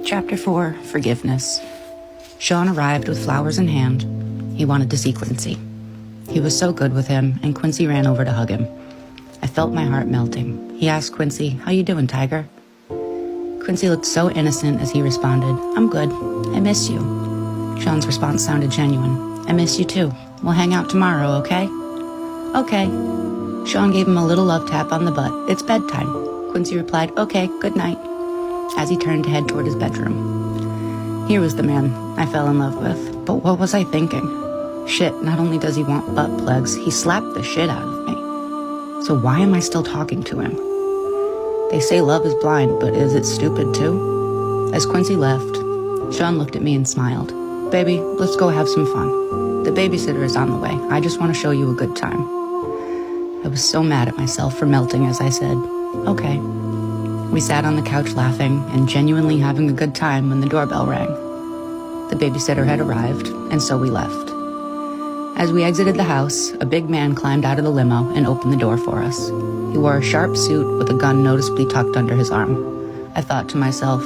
Chapter 4, Forgiveness. Sean arrived with flowers in hand. He wanted to see Quincy. He was so good with him, and Quincy ran over to hug him. I felt my heart melting. He asked Quincy, "How you doing, Tiger?" Quincy looked so innocent as he responded, "I'm good. I miss you." Sean's response sounded genuine. "I miss you too. We'll hang out tomorrow, okay?" "Okay." Sean gave him a little love tap on the butt. "It's bedtime." Quincy replied, "Okay, good night," as he turned to head toward his bedroom. Here was the man I fell in love with. But what was I thinking? Shit, not only does he want butt plugs, he slapped the shit out of me. So why am I still talking to him? They say love is blind, but is it stupid too? As Quincy left, Sean looked at me and smiled. "Baby, let's go have some fun. The babysitter is on the way. I just want to show you a good time." I was so mad at myself for melting as I said, "Okay." We sat on the couch laughing and genuinely having a good time when the doorbell rang. The babysitter had arrived, and so we left. As we exited the house, a big man climbed out of the limo and opened the door for us. He wore a sharp suit with a gun noticeably tucked under his arm. I thought to myself,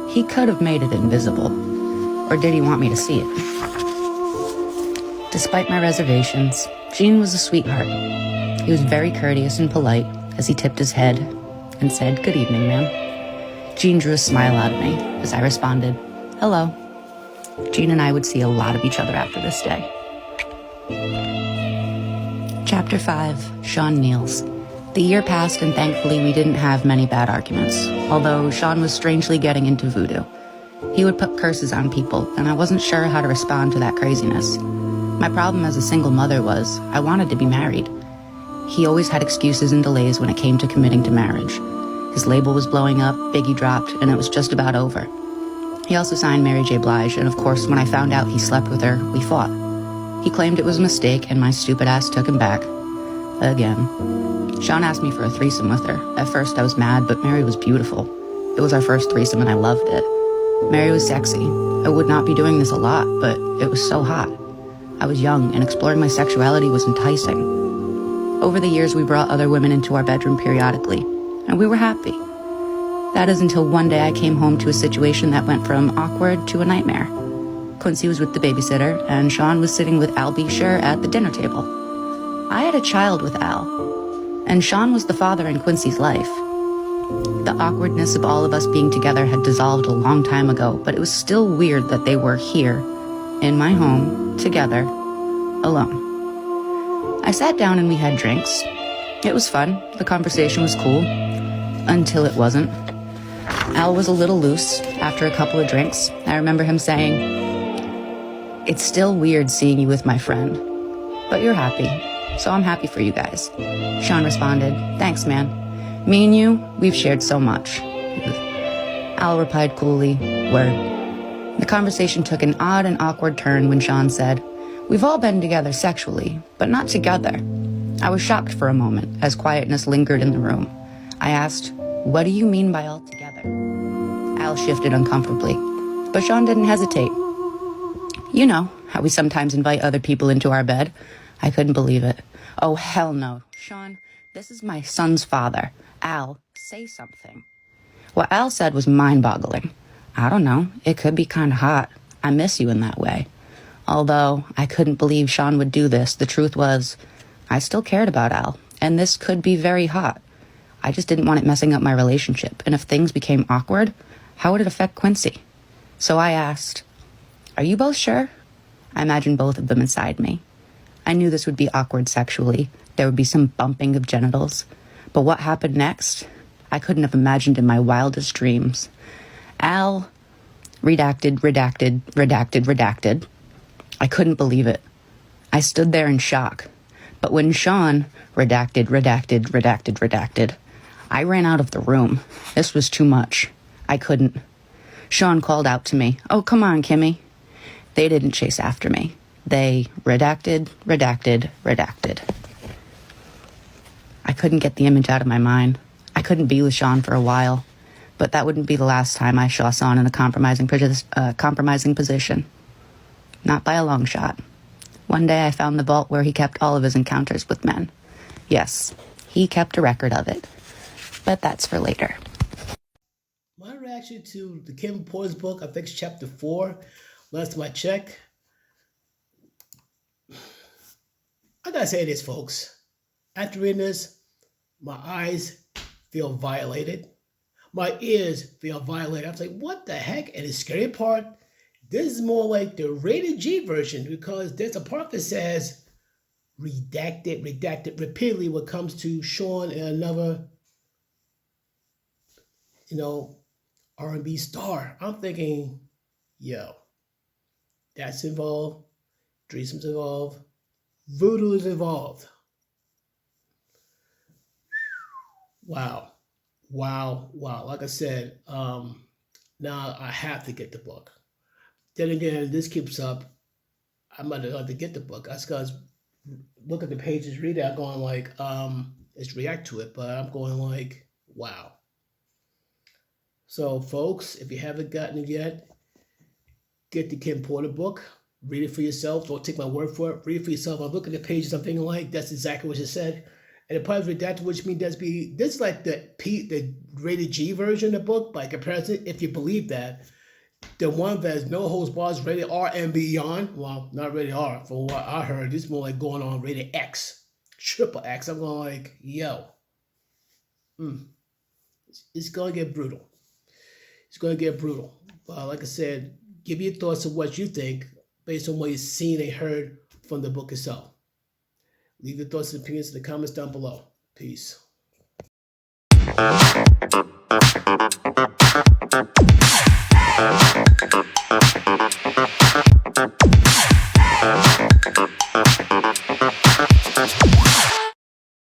he could have made it invisible. Or did he want me to see it? Despite my reservations, Gene was a sweetheart. He was very courteous and polite as he tipped his head and said, "Good evening, ma'am." Gene drew a smile out of me as I responded, "Hello." Gene and I would see a lot of each other after this day. Chapter 5, Sean Kneels. The year passed and thankfully we didn't have many bad arguments, although Sean was strangely getting into voodoo. He would put curses on people, and I wasn't sure how to respond to that craziness. My problem as a single mother was, I wanted to be married. He always had excuses and delays when it came to committing to marriage. His label was blowing up, Biggie dropped, and it was just about over. He also signed Mary J. Blige, and of course when I found out he slept with her, we fought. He claimed it was a mistake, and my stupid ass took him back. Again. Sean asked me for a threesome with her. At first I was mad, but Mary was beautiful. It was our first threesome and I loved it. Mary was sexy. I would not be doing this a lot, but it was so hot. I was young, and exploring my sexuality was enticing. Over the years, we brought other women into our bedroom periodically, and we were happy. That is until one day I came home to a situation that went from awkward to a nightmare. Quincy was with the babysitter, and Sean was sitting with Al Bisher at the dinner table. I had a child with Al, and Sean was the father in Quincy's life. The awkwardness of all of us being together had dissolved a long time ago, but it was still weird that they were here, in my home, together, alone. I sat down and we had drinks. It was fun. The conversation was cool. Until it wasn't. Al was a little loose after a couple of drinks. I remember him saying, "It's still weird seeing you with my friend, but you're happy, so I'm happy for you guys." Sean responded, "Thanks, man. Me and you, we've shared so much." Al replied coolly, "Word." The conversation took an odd and awkward turn when Sean said, "We've all been together sexually, but not together." I was shocked for a moment as quietness lingered in the room. I asked, "What do you mean by all together?" Al shifted uncomfortably, but Sean didn't hesitate. "You know how we sometimes invite other people into our bed." I couldn't believe it. "Oh, hell no. Sean, this is my son's father. Al, say something." What Al said was mind-boggling. "I don't know. It could be kind of hot. I miss you in that way." Although I couldn't believe Sean would do this, the truth was, I still cared about Al, and this could be very hot. I just didn't want it messing up my relationship, and if things became awkward, how would it affect Quincy? So I asked, "Are you both sure?" I imagined both of them inside me. I knew this would be awkward sexually. There would be some bumping of genitals. But what happened next? I couldn't have imagined in my wildest dreams. Al, redacted, redacted, redacted, redacted. I couldn't believe it. I stood there in shock. But when Sean, redacted, redacted, redacted, redacted, I ran out of the room. This was too much. I couldn't. Sean called out to me, "Oh, come on, Kimmy." They didn't chase after me. They redacted, redacted, redacted. I couldn't get the image out of my mind. I couldn't be with Sean for a while, but that wouldn't be the last time I saw Sean in a compromising position. Not by a long shot. One day I found the vault where he kept all of his encounters with men. Yes, he kept a record of it. But that's for later. My reaction to the Kim Porter's book, I think it's chapter 4. Last time I checked. I gotta say this, folks. After reading this, my eyes feel violated. My ears feel violated. I was like, what the heck? And the scary part, this is more like the rated G version, because there's a part that says redacted repeatedly when it comes to Sean and another, R&B star. I'm thinking, yo, that's involved. Threesome's involved. Voodoo is involved. Wow. Like I said, now I have to get the book. Then again, this keeps up. I might have to get the book. That's because look at the pages, read it. I'm going like, let's react to it. But I'm going like, wow. So, folks, if you haven't gotten it yet, get the Kim Porter book. Read it for yourself. Don't take my word for it. Read it for yourself. I'm looking at the pages. I'm thinking like, that's exactly what it said. And it probably redacted, which means this is like the rated G version of the book by comparison. If you believe that, the one that's no holds bars, rated R and beyond. Well, not rated R. From what I heard, this is more like going on rated X, triple X. I'm going like, yo, it's gonna get brutal. It's gonna get brutal. Like I said, give your thoughts of what you think based on what you've seen and heard from the book itself. Leave your thoughts and opinions in the comments down below. Peace.